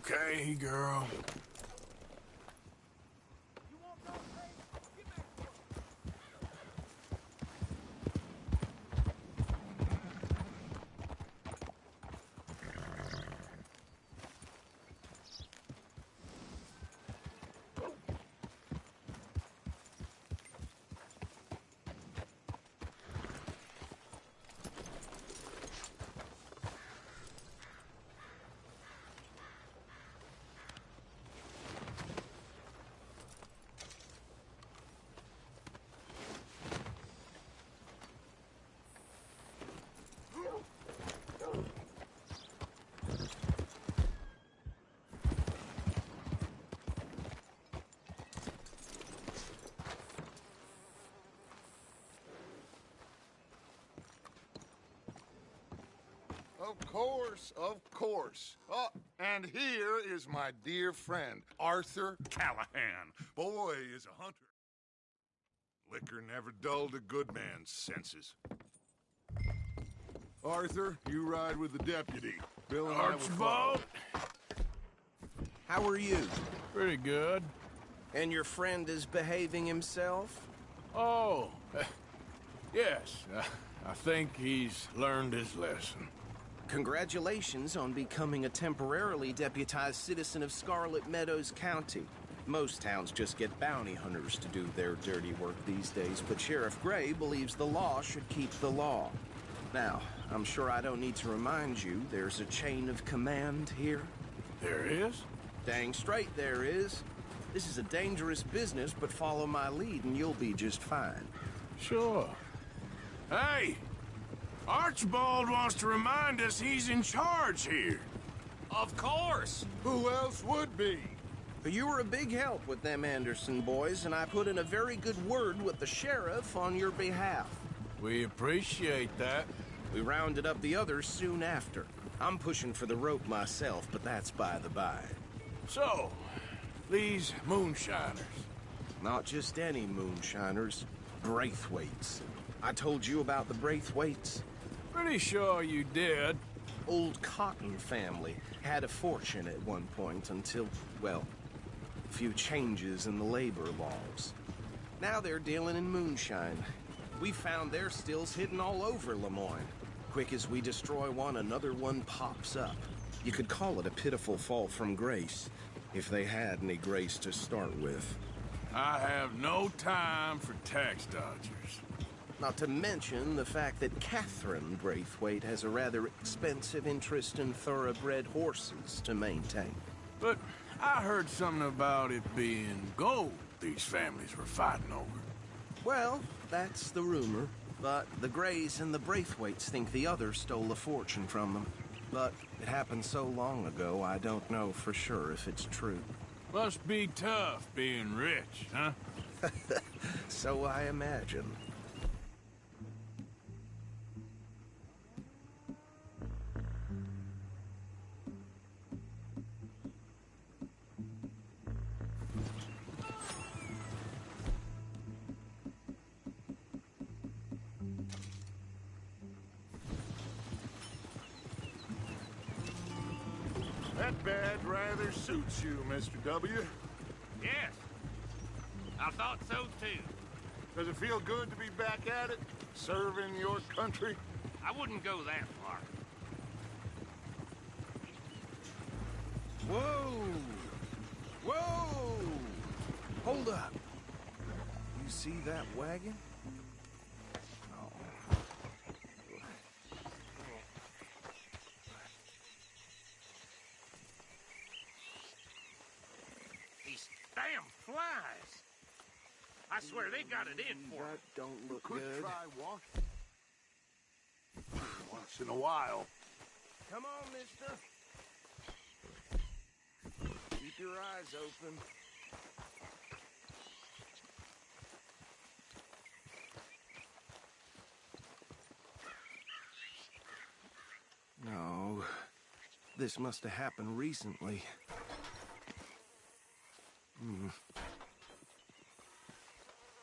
Okay, girl. Of course, of course. Oh, and here is my dear friend, Arthur Callahan. Boy is a hunter. Liquor never dulled a good man's senses. Arthur, you ride with the deputy. Bill and I will follow. Archibald? How are you? Pretty good. And your friend is behaving himself? Oh, yes. I think he's learned his lesson. Congratulations on becoming a temporarily deputized citizen of Scarlet Meadows County. Most towns just get bounty hunters to do their dirty work these days, but Sheriff Gray believes the law should keep the law. Now, I'm sure I don't need to remind you there's a chain of command here. There is? Dang straight there is. This is a dangerous business, but follow my lead and you'll be just fine. Sure. Hey! Archibald wants to remind us he's in charge here. Of course! Who else would be? You were a big help with them Anderson boys, and I put in a very good word with the sheriff on your behalf. We appreciate that. We rounded up the others soon after. I'm pushing for the rope myself, but that's by the by. So, these moonshiners. Not just any moonshiners, Braithwaites. I told you about the Braithwaites? Pretty sure you did. Old Cotton family had a fortune at one point until, well, a few changes in the labor laws. Now they're dealing in moonshine. We found their stills hidden all over Lemoyne. Quick as we destroy one, another one pops up. You could call it a pitiful fall from grace, if they had any grace to start with. I have no time for tax dodgers. Not to mention the fact that Catherine Braithwaite has a rather expensive interest in thoroughbred horses to maintain. But I heard something about it being gold these families were fighting over. Well, that's the rumor. But the Grays and the Braithwaites think the other stole a fortune from them. But it happened so long ago, I don't know for sure if it's true. Must be tough being rich, huh? So I imagine. That badge rather suits you, Mr. W. Yes. I thought so too. Does it feel good to be back at it? Serving your country? I wouldn't go that far. Whoa! Whoa! Hold up. You see that wagon? Oh. These damn flies. I swear they got it in for That me. don't look Could good. try walking. Once in a while. Come on, mister. Keep your eyes open. No. This must have happened recently.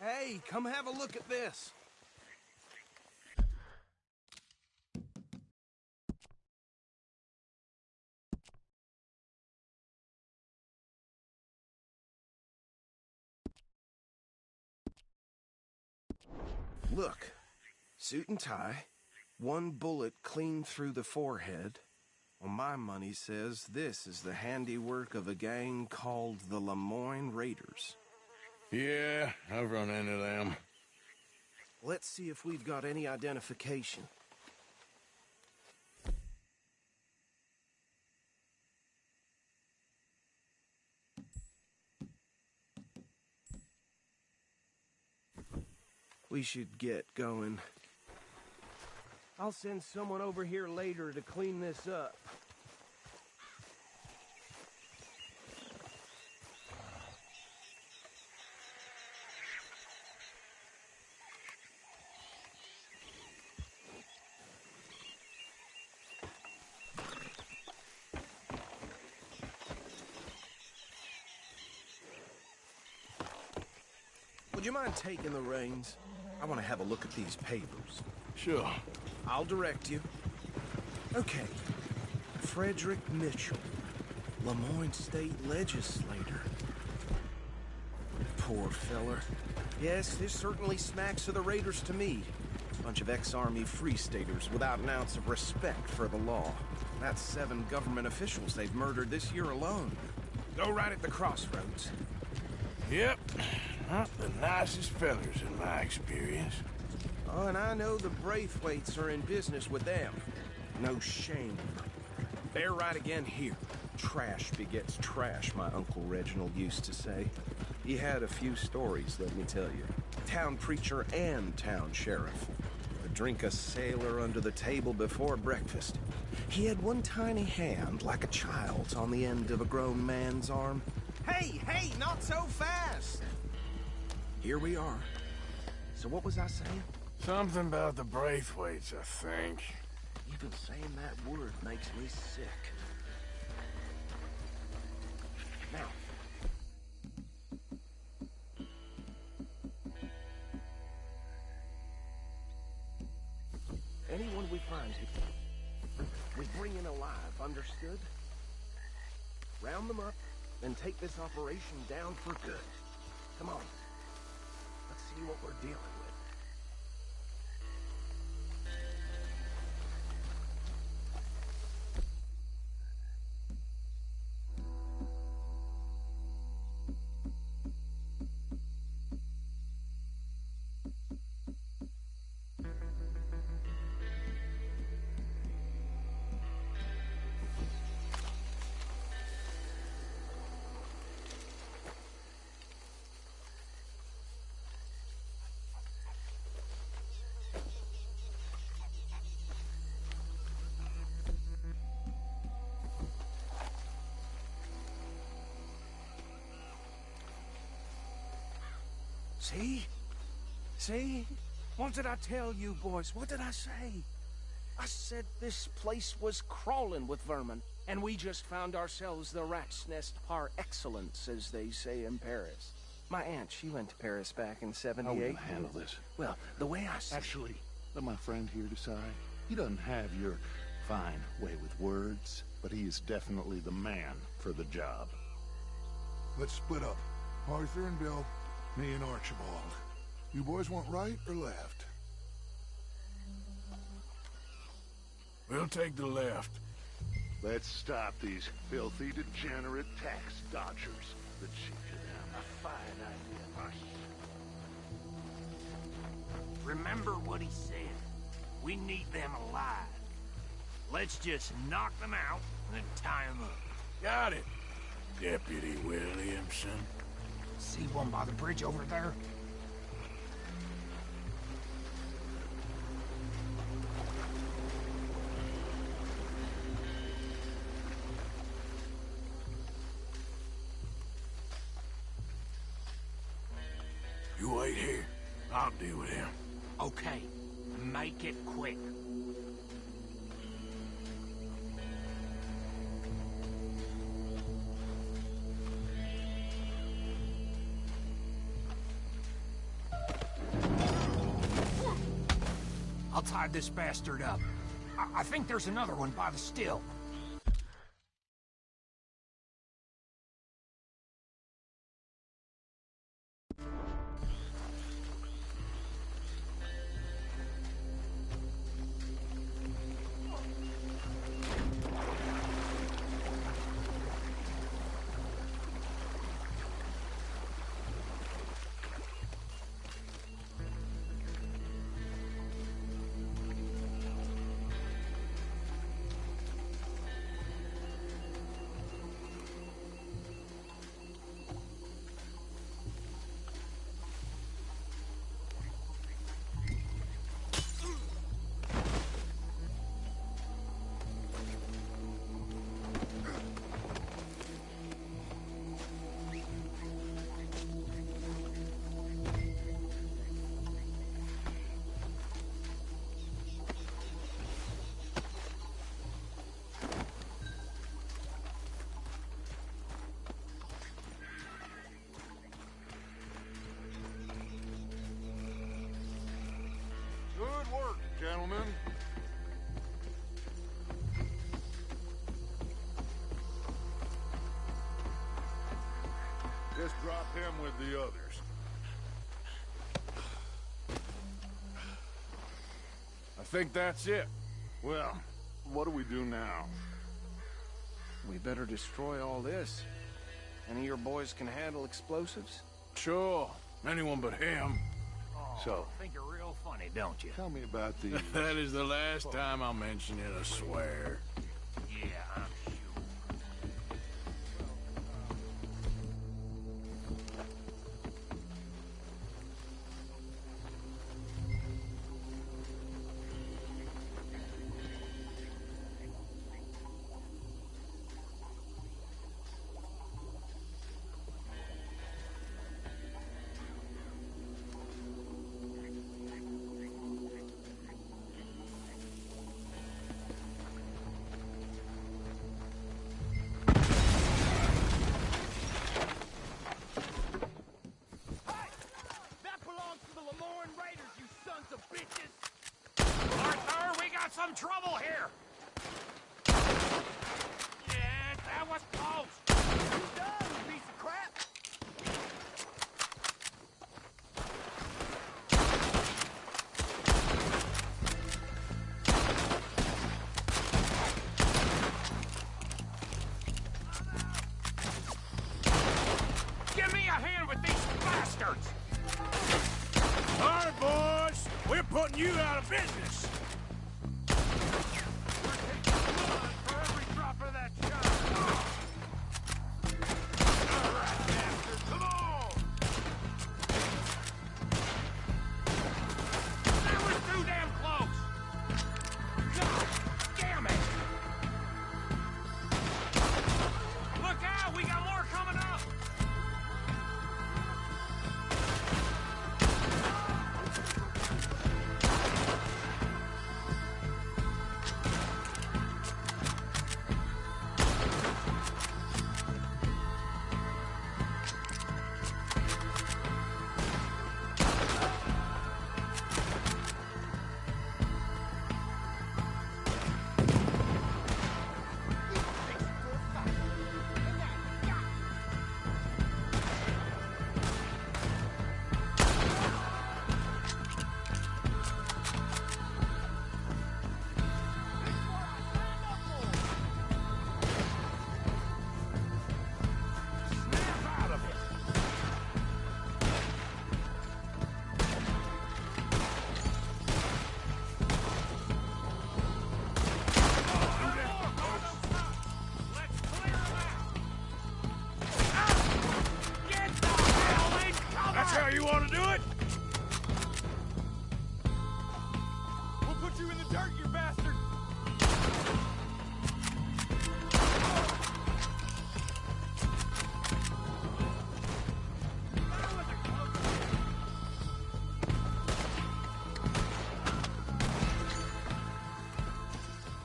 Hey, come have a look at this. Look, suit and tie, one bullet clean through the forehead. Well, my money says this is the handiwork of a gang called the Lemoyne Raiders. Yeah, I've run into them. Let's see if we've got any identification. We should get going. I'll send someone over here later to clean this up. Would you mind taking the reins? I want to have a look at these papers. Sure. I'll direct you. Okay. Frederick Mitchell, Lemoyne State Legislator. Poor feller. Yes, this certainly smacks of the Raiders to me. Bunch of ex-Army Free Staters without an ounce of respect for the law. That's 7 government officials they've murdered this year alone. Go right at the crossroads. Yep. Not the nicest fellers in my experience. Oh, and I know the Braithwaites are in business with them. No shame. They're right again here. Trash begets trash, my Uncle Reginald used to say. He had a few stories, let me tell you. Town preacher and town sheriff. Would drink a sailor under the table before breakfast. He had one tiny hand, like a child's, on the end of a grown man's arm. Hey, hey, not so fast! Here we are. So what was I saying? Something about the Braithwaites, I think. Even saying that word makes me sick. Now. Anyone we find here, we bring in alive, understood? Round them up, and take this operation down for good. Come on. Let's see what we're dealing with. See? See? What did I tell you, boys? What did I say? I said this place was crawling with vermin, and we just found ourselves the rat's nest par excellence, as they say in Paris. My aunt, she went to Paris back in '78. How are we gonna handle this? Well, the way I see Actually, let my friend here decide. He doesn't have your fine way with words, but he is definitely the man for the job. Let's split up. Arthur and Bill, me and Archibald. You boys want right or left? We'll take the left. Let's stop these filthy, degenerate tax dodgers. The chief of them, a fine idea. Remember what he said. We need them alive. Let's just knock them out and then tie them up. Got it, Deputy Williamson. See one by the bridge over there? You wait here. I'll deal with him. Okay, make it quick. I'll tie this bastard up. I think there's another one by the still. Just drop him with the others. I think that's it. Well, what do we do now? We better destroy all this. Any of your boys can handle explosives? Sure. Anyone but him. Oh, So- think you're real funny, don't you? Tell me about these. That is the last time I'll mention it, I swear. Yeah, I'm sure. That belongs to the Lemoran Raiders, you sons of bitches! Arthur, we got some trouble here! Yeah, that was close! You done, you piece of crap! Give me a hand with these bastards! All right, boys. We're putting you out of business. For every drop of that shot! All right, bastard, come on! That was too damn close! God damn it! Look out, we got more coming up! Snap out of it! Let's clear 'em out! Get the hell in cover! That's how you want to do it? We'll put you in the dirt, you bastard!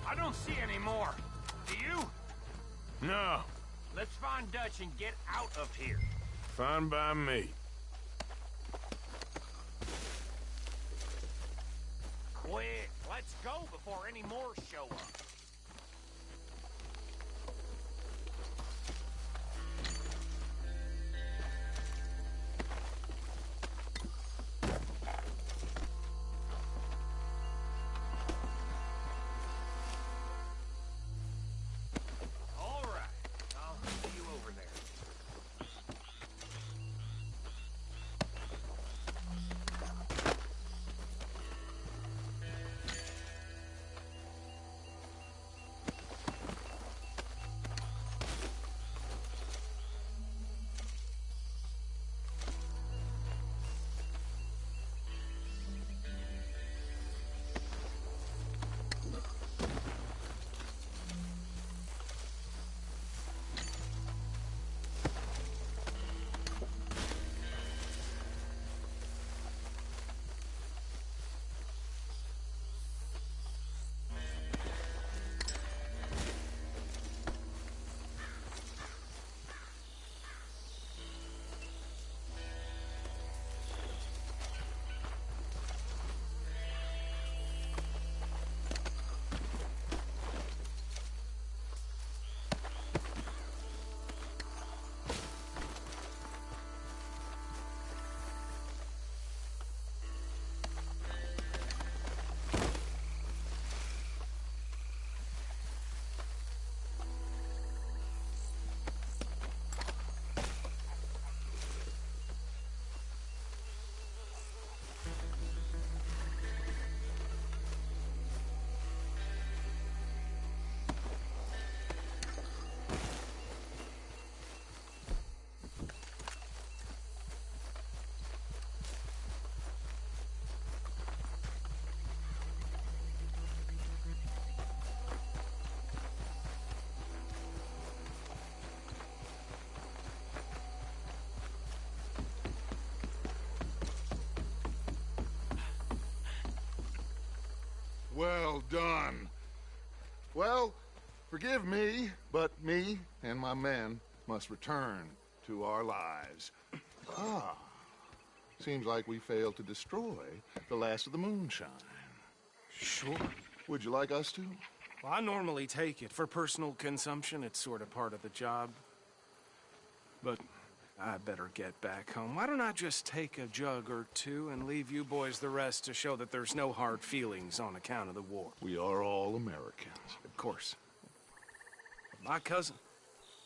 I don't see any more. Do you? No. Let's find Dutch and get out of here. Fine by me. Quick, let's go before any more show up. All right, I'll see you over there. Well done. Well, forgive me, but me and my men must return to our lives. Ah, seems like we failed to destroy the last of the moonshine. Sure. Would you like us to? Well, I normally take it. For personal consumption, it's sort of part of the job. But I better get back home. Why don't I just take a jug or two and leave you boys the rest to show that there's no hard feelings on account of the war? We are all Americans. Of course. My cousin,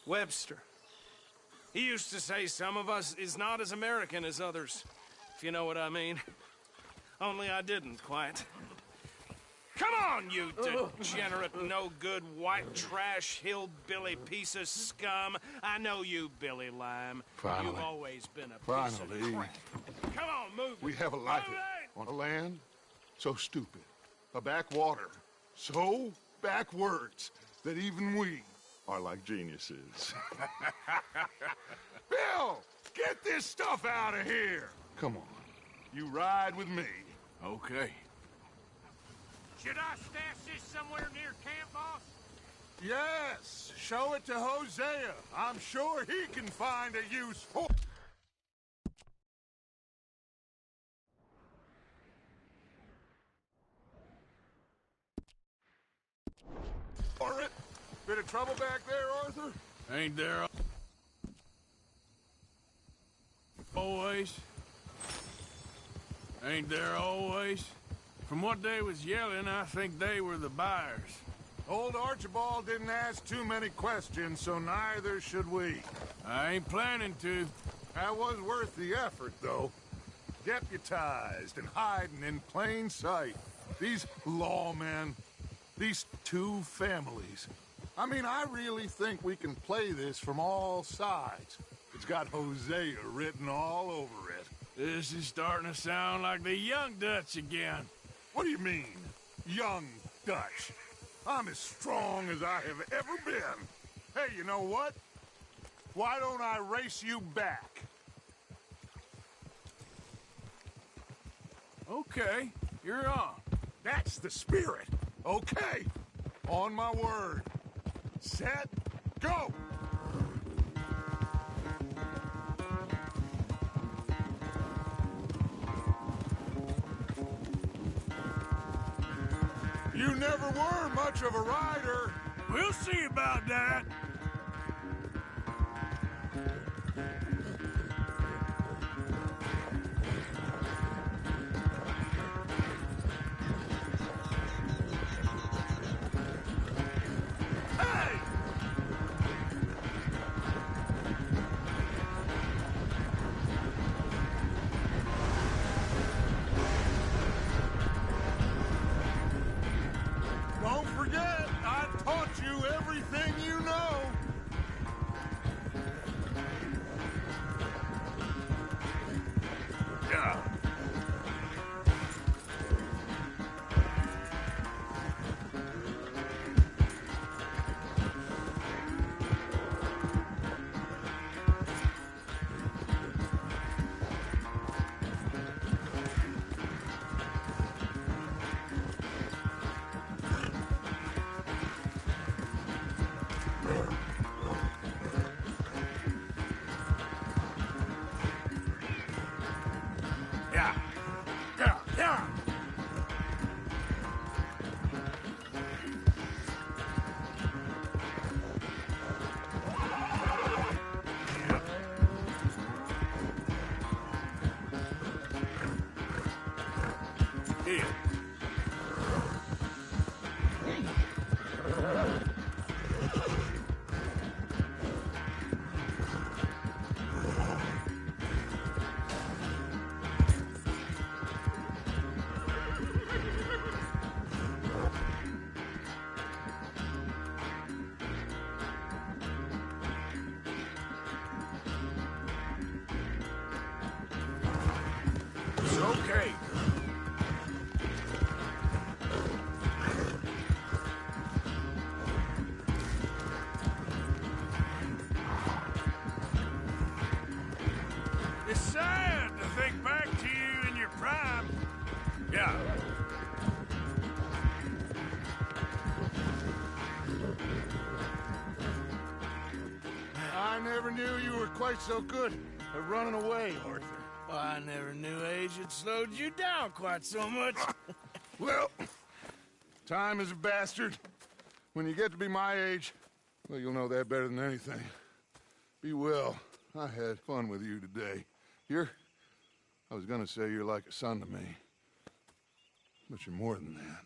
Webster, he used to say some of us is not as American as others, if you know what I mean. Only I didn't quite. Come on, you degenerate, no-good, white trash, hillbilly piece of scum. I know you, Billy Lime. Finally. You've always been a piece Finally. of crap. Come on, move We it. have a life Move it! on a land so stupid, a backwater so backwards that even we are like geniuses. Bill, get this stuff out of here. Come on, you ride with me. Okay. Should I stash this somewhere near camp, boss? Yes, show it to Hosea. I'm sure he can find a use for it. Bit of trouble back there, Arthur? Ain't there always? Ain't there always? From what they was yelling, I think they were the buyers. Old Archibald didn't ask too many questions, so neither should we. I ain't planning to. That was worth the effort, though. Deputized and hiding in plain sight. These lawmen, these two families. I mean, I really think we can play this from all sides. It's got Hosea written all over it. This is starting to sound like the Young Dutch again. What do you mean, young Dutch? I'm as strong as I have ever been. Hey, you know what? Why don't I race you back? Okay, you're on. That's the spirit. Okay. On my word. Set, go! You never were much of a rider. We'll see about that. Hey! Don't forget, I taught you everything you know. Yeah. Yeah. Yeah. Yeah. Here. It's okay. It's sad to think back to you in your prime. Yeah. knew you were quite so good at running away, Arthur. I never knew age had slowed you down quite so much. Well, time is a bastard. When you get to be my age, well, you'll know that better than anything. Be well. I had fun with you today. I was gonna say you're like a son to me. But you're more than that.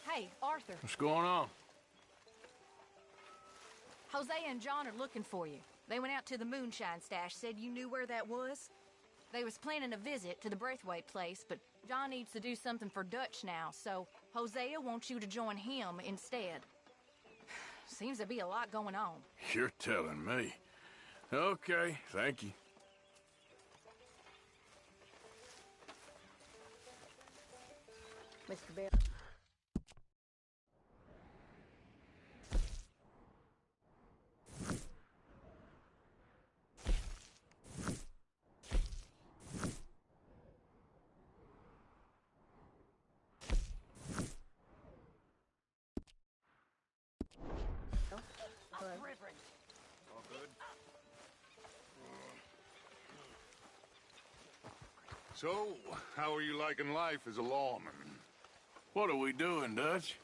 Hey, Arthur. What's going on? Hosea and John are looking for you. They went out to the moonshine stash, said you knew where that was. They was planning a visit to the Braithwaite place, but John needs to do something for Dutch now, so Hosea wants you to join him instead. Seems to be a lot going on. You're telling me. Okay, thank you. Mr. Bell. So, how are you liking life as a lawman? What are we doing, Dutch?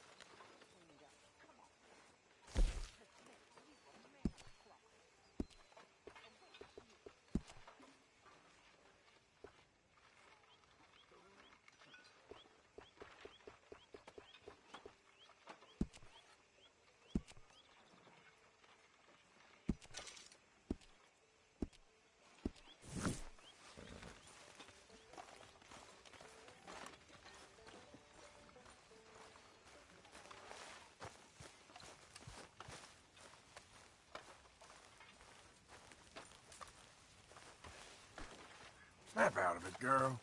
Snap out of it, girl.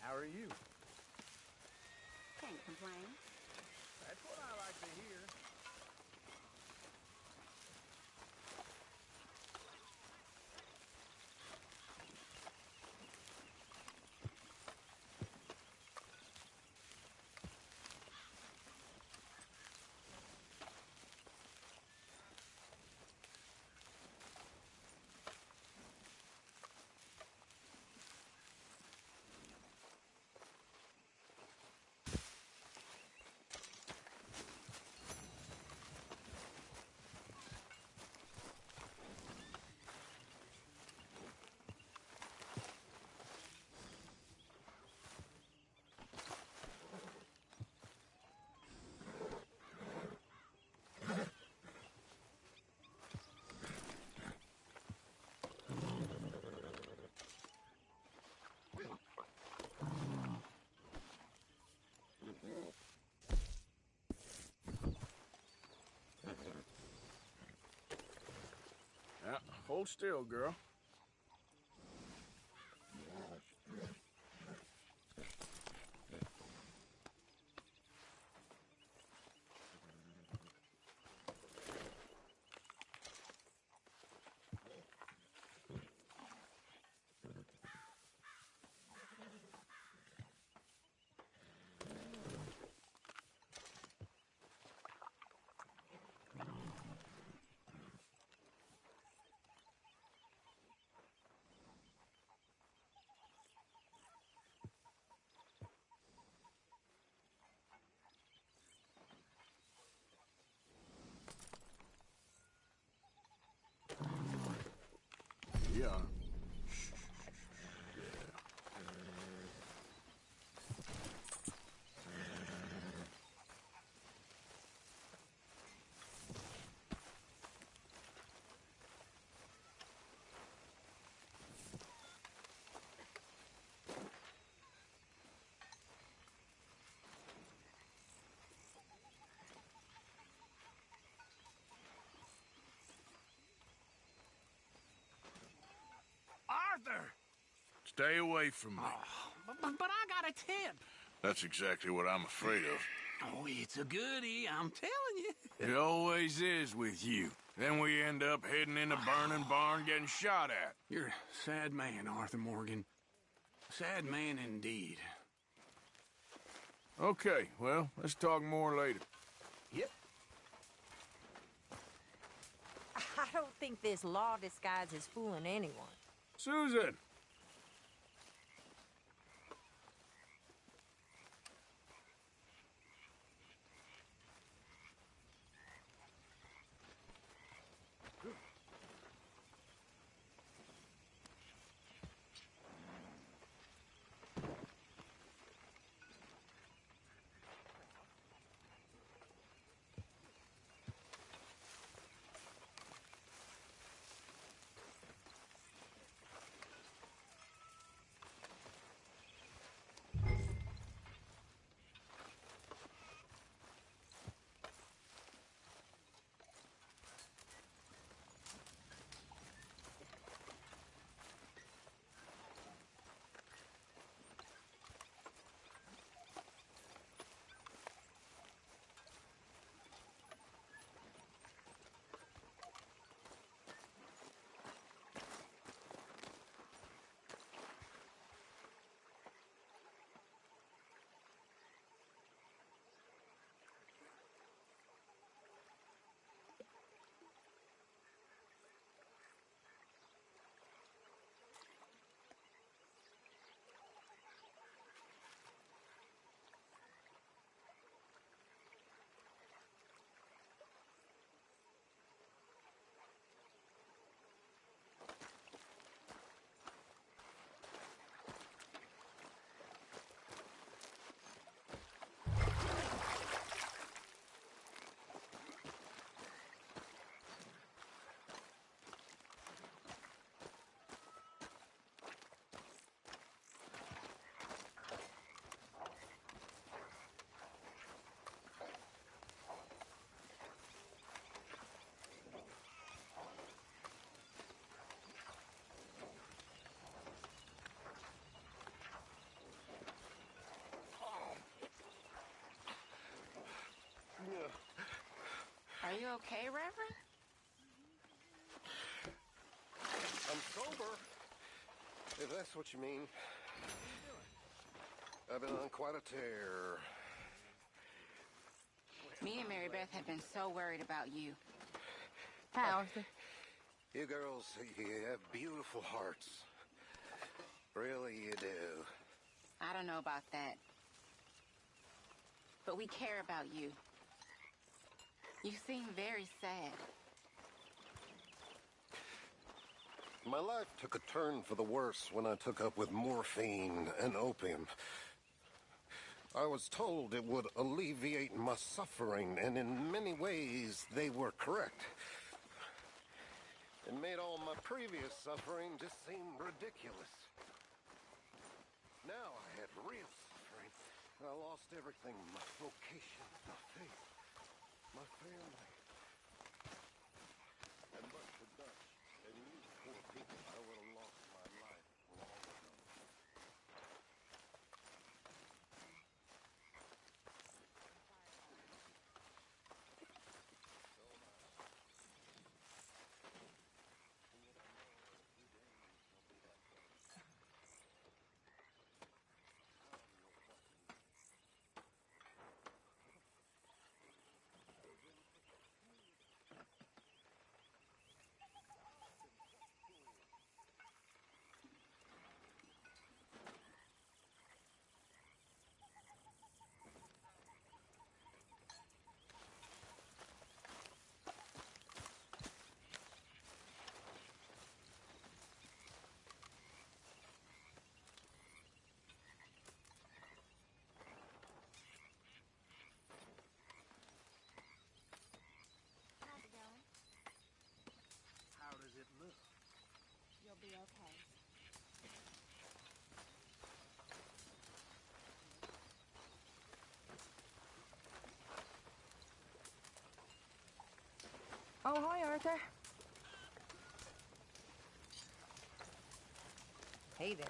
How are you? Can't complain. That's what I like to hear. Now, hold still, girl. Yeah. Arthur! Stay away from me. But I got a tip. That's exactly what I'm afraid of. Oh, it's a goodie, I'm telling you. It always is with you. Then we end up heading in a burning barn getting shot at. You're a sad man, Arthur Morgan. Sad man indeed. Okay, well, let's talk more later. Yep. I don't think this law disguise is fooling anyone. Susan! Are you okay, Reverend? I'm sober, if that's what you mean. I've been on quite a tear. Me and Mary Beth have been so worried about you. Hi, Arthur. You girls, you have beautiful hearts. Really, you do. I don't know about that. But we care about you. You seem very sad. My life took a turn for the worse when I took up with morphine and opium. I was told it would alleviate my suffering, and in many ways, they were correct. It made all my previous suffering just seem ridiculous. Now I had real suffering. I lost everything, my vocation, my faith, my family. And much for Dutch and be okay. Oh, hi, Arthur. Hey there.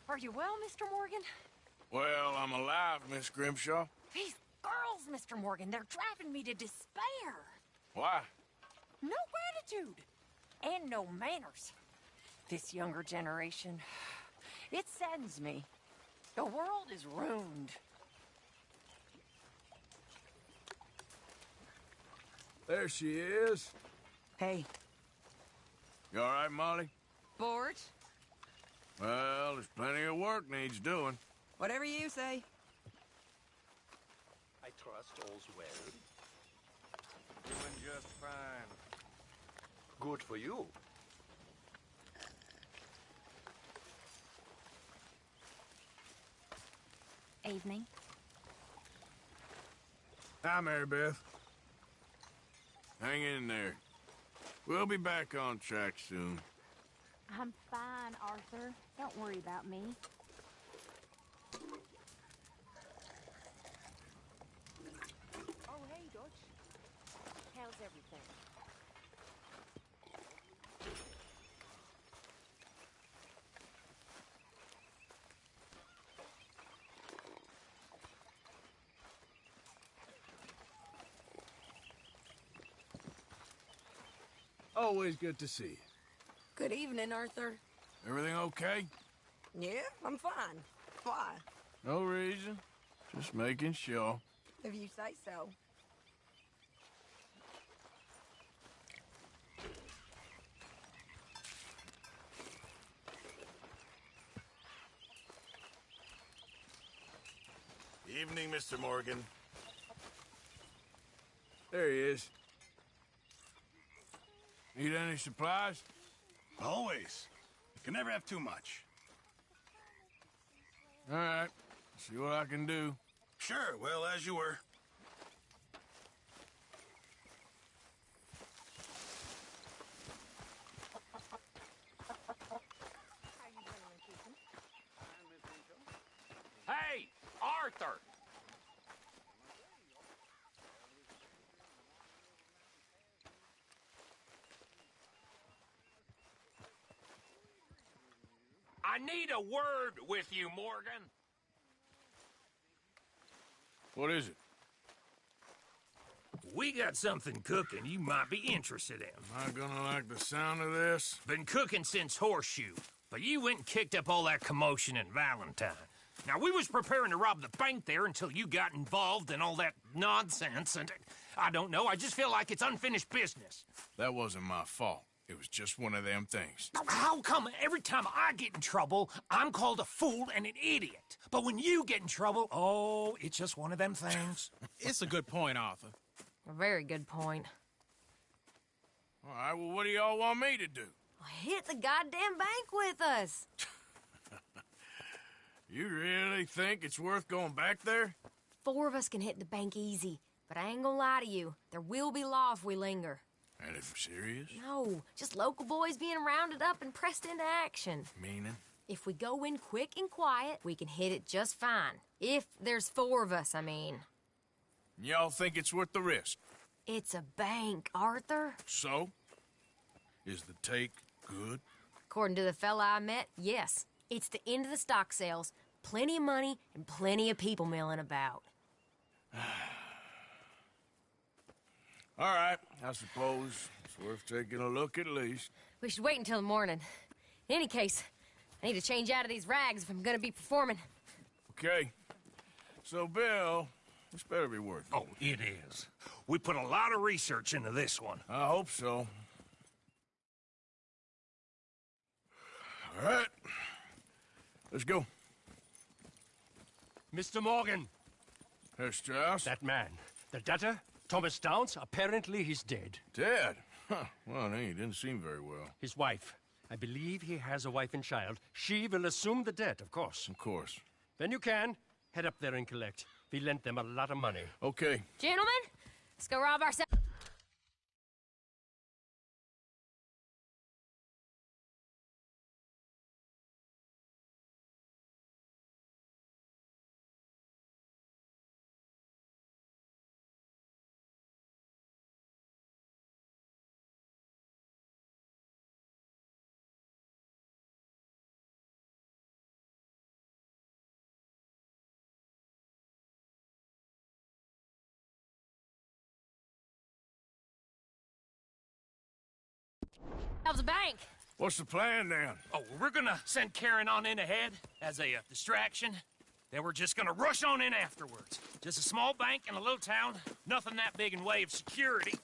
Are you well, Mr. Morgan? Well, I'm alive, Miss Grimshaw. These girls, Mr. Morgan, they're driving me to despair. Why? No gratitude. And no manners. This younger generation, it saddens me. The world is ruined. There she is. Hey. You all right, Molly? Bored? Well, there's plenty of work needs doing. Whatever you say. I trust all's well. Doing just fine. Good for you. Evening. Hi, Mary Beth. Hang in there. We'll be back on track soon. I'm fine, Arthur. Don't worry about me. Oh, hey, Dutch. How's everything? Always good to see you. Good evening, Arthur. Everything okay? Yeah, I'm fine. Why? No reason. Just making sure. If you say so. Evening, Mr. Morgan. There he is. Need any supplies? Always. You can never have too much. All right. See what I can do. Sure, well, as you were. Hey, Arthur! I need a word with you, Morgan. What is it? We got something cooking you might be interested in. Am I gonna like the sound of this? Been cooking since Horseshoe, but you went and kicked up all that commotion in Valentine. Now, we was preparing to rob the bank there until you got involved in all that nonsense, and I don't know, I just feel like it's unfinished business. That wasn't my fault. It was just one of them things. How come every time I get in trouble, I'm called a fool and an idiot? But when you get in trouble, oh, it's just one of them things. It's a good point, Arthur. A very good point. All right, well, what do y'all want me to do? Hit the goddamn bank with us. You really think it's worth going back there? 4 of us can hit the bank easy, but I ain't gonna lie to you. There will be law if we linger. And if we're serious? No, just local boys being rounded up and pressed into action. Meaning? If we go in quick and quiet, we can hit it just fine. If there's 4 of us, I mean. Y'all think it's worth the risk? It's a bank, Arthur. So? Is the take good? According to the fella I met, yes. It's the end of the stock sales, plenty of money, and plenty of people milling about. All right, I suppose it's worth taking a look at least. We should wait until the morning. In any case, I need to change out of these rags if I'm gonna be performing. Okay. So, Bill, this better be worth it. Oh, it is. We put a lot of research into this one. I hope so. All right. Let's go. Mr. Morgan. Herr Strauss? That man. The debtor, Thomas Downs, apparently he's dead. Dead? Huh. Well, he didn't seem very well. His wife. I believe he has a wife and child. She will assume the debt, of course. Of course. When you can, Head up there and collect. We lent them a lot of money. Okay. Gentlemen, let's go rob ourselves. The bank. What's the plan, then? Oh, we're gonna send Karen on in ahead as a distraction. Then we're just gonna rush on in afterwards. Just a small bank in a little town. Nothing that big in way of security.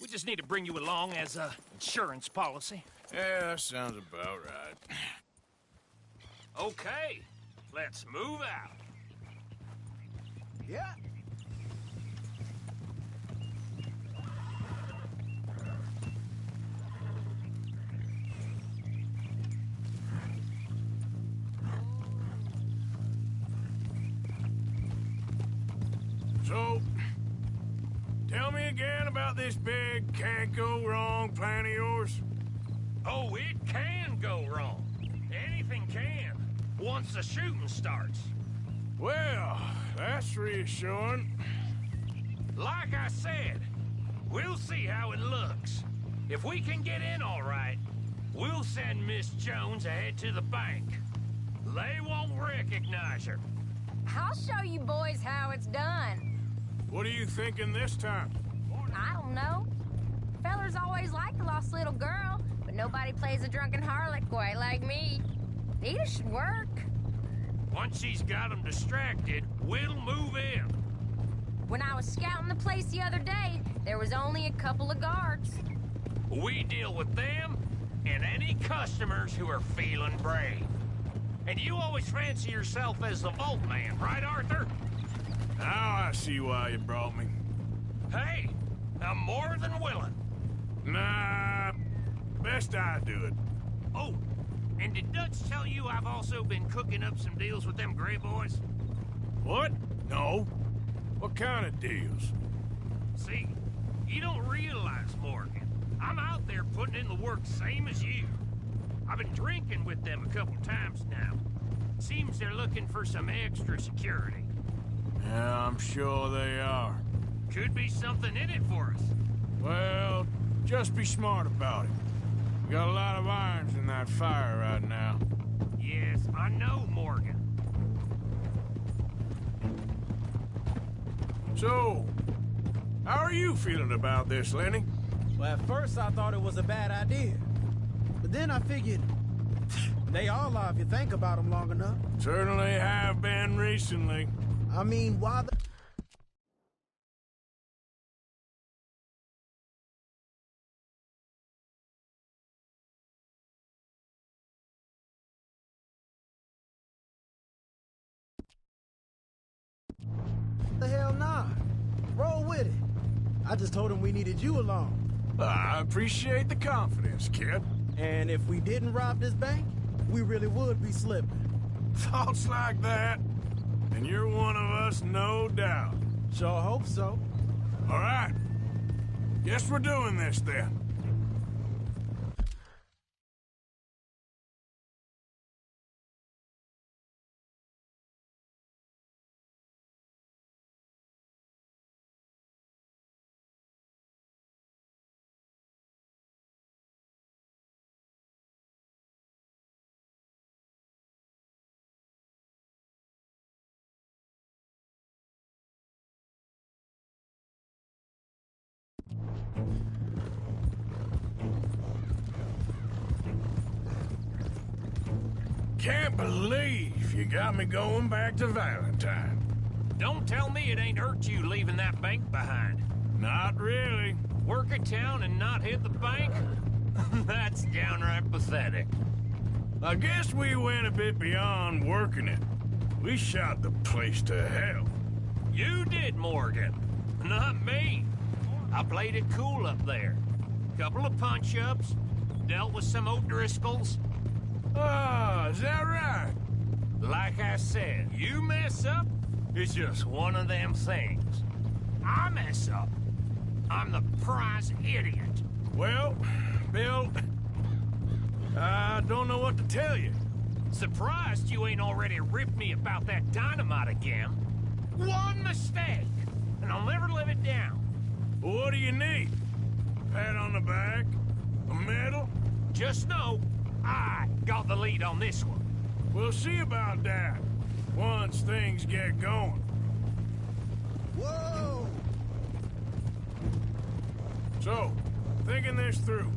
We just need to bring you along as a insurance policy. Yeah, that sounds about right. Okay, let's move out. Yeah. So, tell me again about this big can't-go-wrong plan of yours. Oh, it can go wrong. Anything can, once the shooting starts. Well, that's reassuring. Like I said, we'll see how it looks. If we can get in all right, we'll send Miss Jones ahead to the bank. They won't recognize her. I'll show you boys how it's done. What are you thinking this time? I don't know. Fellers always like a lost little girl, but nobody plays a drunken harlot quite like me. It should work. Once she's got them distracted, we'll move in. When I was scouting the place the other day, there was only a couple of guards. We deal with them and any customers who are feeling brave. And you always fancy yourself as the vault man, right, Arthur? Now I see why you brought me. Hey, I'm more than willing. Nah, best I do it. Oh, and did Dutch tell you I've also been cooking up some deals with them Gray boys? What? No. What kind of deals? See, you don't realize, Morgan. I'm out there putting in the work same as you. I've been drinking with them a couple times now. Seems they're looking for some extra security. Yeah, I'm sure they are. Could be something in it for us. Well, just be smart about it. We got a lot of irons in that fire right now. Yes, I know, Morgan. So, how are you feeling about this, Lenny? Well, at first I thought it was a bad idea. But then I figured, they all are if you think about them long enough. Certainly have been recently. I mean, why the hell not? Roll with it. I just told him we needed you along. I appreciate the confidence, kid. And if we didn't rob this bank, we really would be slipping. Thoughts like that? And you're one of us, no doubt. Sure hope so. All right. Guess we're doing this, then. Can't believe you got me going back to Valentine. Don't tell me it ain't hurt you leaving that bank behind. Not really. Work a town and not hit the bank? That's downright pathetic. I guess we went a bit beyond working it. We shot the place to hell. You did, Morgan. Not me. I played it cool up there. Couple of punch-ups, dealt with some O'Driscolls. Ah, is that right? Like I said, you mess up, it's just one of them things. I mess up, I'm the prize idiot. Well, Bill, I don't know what to tell you. Surprised you ain't already ripped me about that dynamite again. One mistake, and I'll never live it down. What do you need? Pat on the back? A medal? Just know, I got the lead on this one. We'll see about that, once things get going. Whoa! So, thinking this through.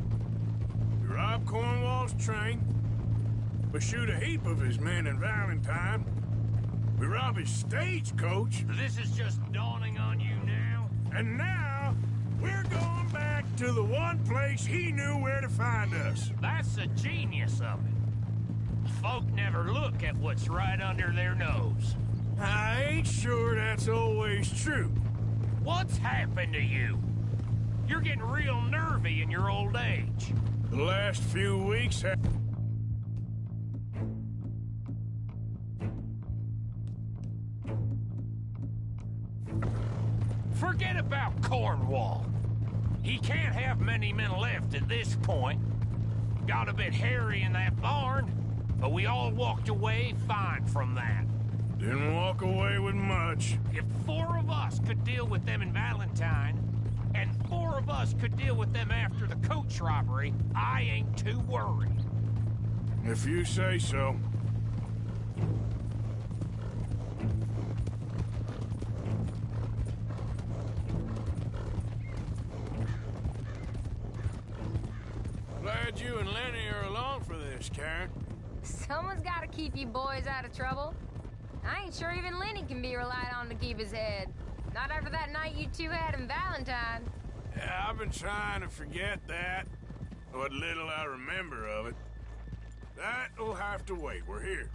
We rob Cornwall's train. We shoot a heap of his men in Valentine. We rob his stagecoach. This is just dawning on you now? And now, we're going back to the one place he knew where to find us. That's the genius of it. Folk never look at what's right under their nose. I ain't sure that's always true. What's happened to you? You're getting real nervy in your old age. The last few weeks have... Forget about Cornwall. He can't have many men left at this point. Got a bit hairy in that barn, but we all walked away fine from that. Didn't walk away with much. If 4 of us could deal with them in Valentine, and 4 of us could deal with them after the coach robbery, I ain't too worried. If you say so. Glad you and Lenny are along for this, Karen. Someone's got to keep you boys out of trouble. I ain't sure even Lenny can be relied on to keep his head. Not after that night you two had in Valentine. Yeah, I've been trying to forget that. What little I remember of it. That'll have to wait. We're here.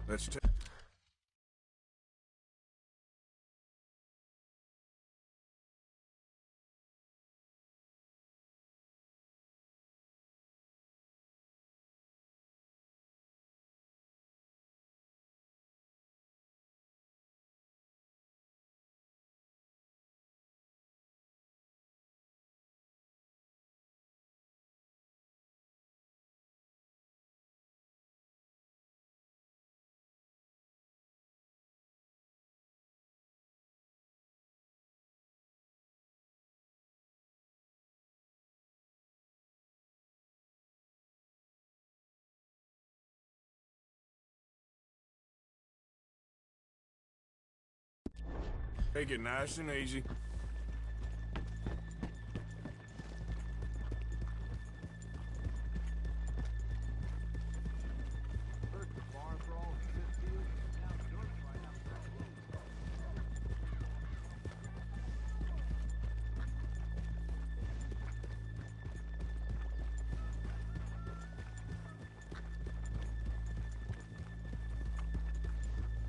Let's take... Take it nice and easy.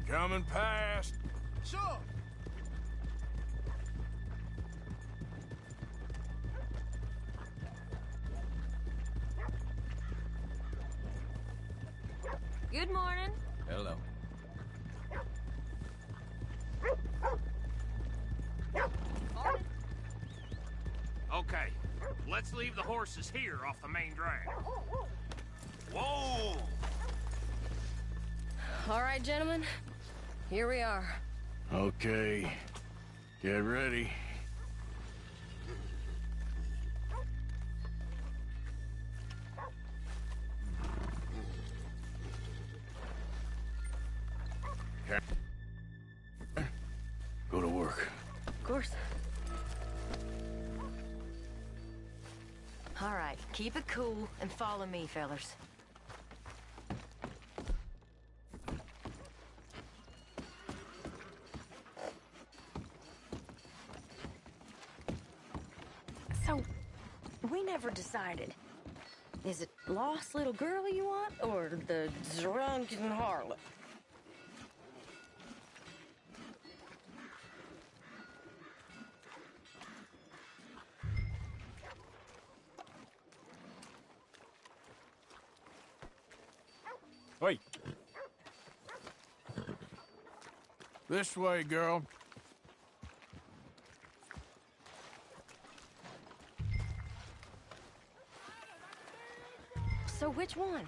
Coming past. Sure. Good morning. Hello. Okay, let's leave the horses here off the main drag. Whoa! All right, gentlemen. Here we are. Okay. Get ready. Go to work. Of course. All right, keep it cool and follow me, fellers. So, we never decided. Is it lost little girl you want, or the drunken harlot? Wait. This way, girl. So which one?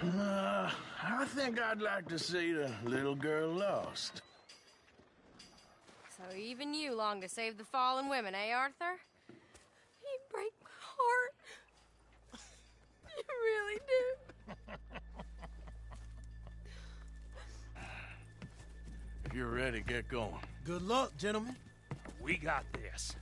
I think I'd like to see the little girl lost. So even you long to save the fallen women, eh, Arthur? You break my heart. You really do. If you're ready, get going. Good luck, gentlemen. We got this.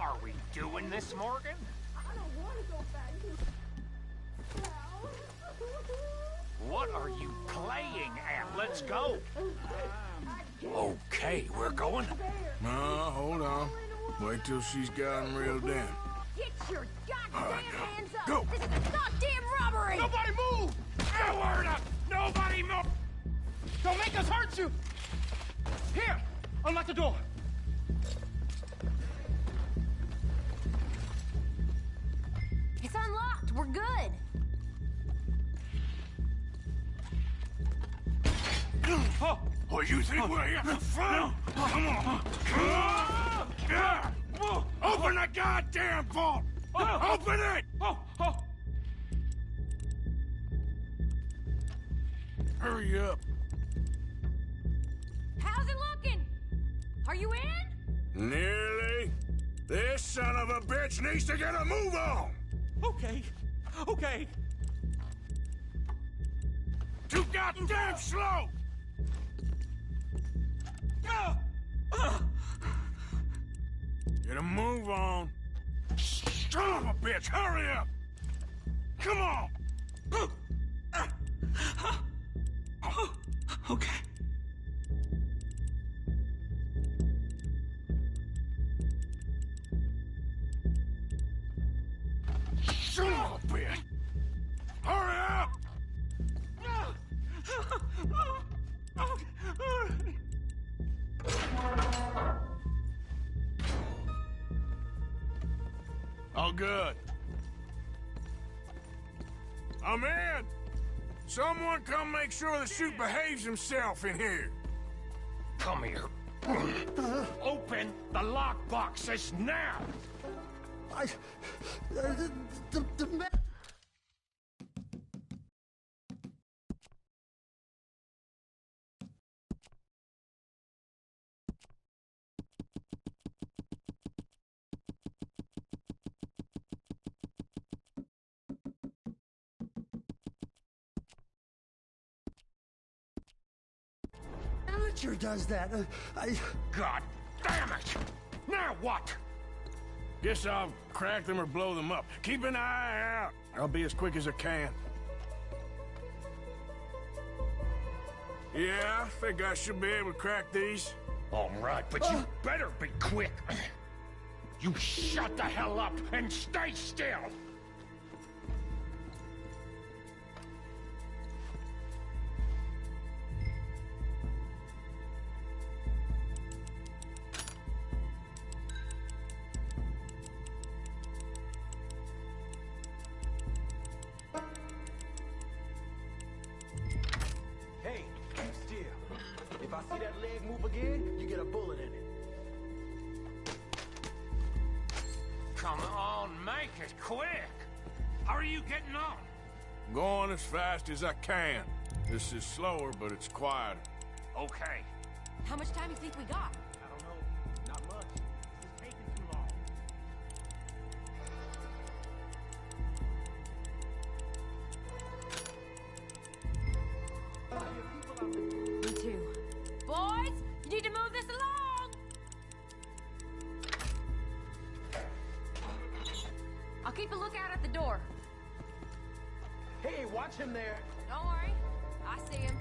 Are we doing this, Morgan? I don't want to go back to What are you playing at? Let's go. Okay, we're going. No, hold on. Wait till she's got him reeled in. Get your goddamn hands up! Go. This is a goddamn robbery! Nobody move! No word up! Nobody move! Don't make us hurt you! Here! Unlock the door! It's unlocked. We're good. Oh, you think we're here for fun? Come on. Come on. Yeah. Open the goddamn vault. Open it. Hurry up. How's it looking? Are you in? Nearly. This son of a bitch needs to get a move on. Okay. Okay. Too goddamn slow. Get a move on. Son of a bitch, hurry up. Come on. Okay. Son of a bitch. Hurry up. All good. I'm in. Someone come make sure the chute behaves himself in here. Come here. Open the lockboxes now! Amateur does that. God damn it! Now what? Guess I'll crack them or blow them up. Keep an eye out. I'll be as quick as I can. Yeah, I think I should be able to crack these. All right, but you better be quick. You shut the hell up and stay still! Hey, keep still. If I see that leg move again, you get a bullet in it. Come on, make it quick! How are you getting on? Going as fast as I can. This is slower, but it's quieter. Okay. How much time you think we got? I don't know. Not much. It's taking too long. Me too. Boys, you need to move this along! I'll keep a lookout at the door. Hey, watch him there. Don't worry. I see him.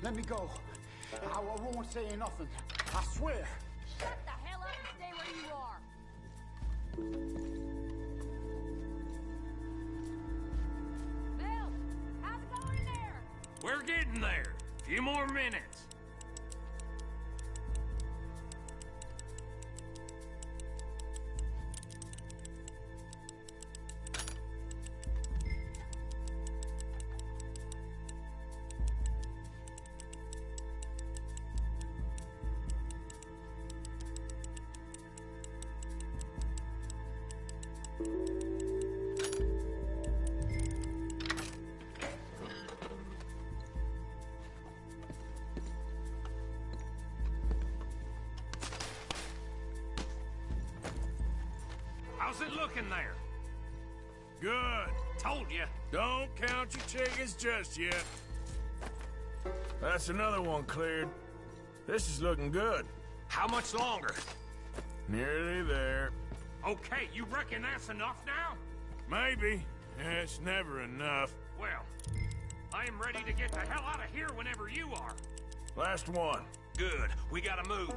Let me go. I won't say nothing. I swear. Shut the hell up and stay where you are. Bill, how's it going in there? We're getting there. A few more minutes. How's it looking there? Good. Told you. Don't count your chickens just yet. That's another one cleared. This is looking good. How much longer? Nearly there. Okay, you reckon that's enough now? Maybe. It's never enough. Well, I am ready to get the hell out of here whenever you are. Last one. Good. We gotta move.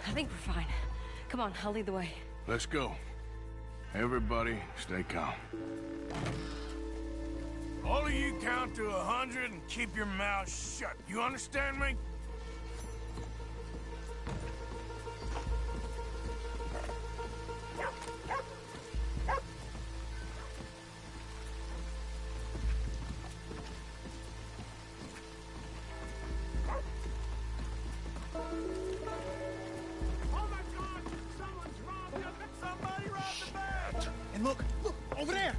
I think we're fine. Come on, I'll lead the way. Let's go. Everybody, stay calm. All of you count to 100 and keep your mouth shut. You understand me? And look, over there!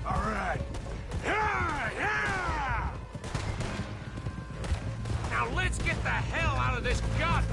All right. Yeah, yeah! Now let's get the hell out of this goddamn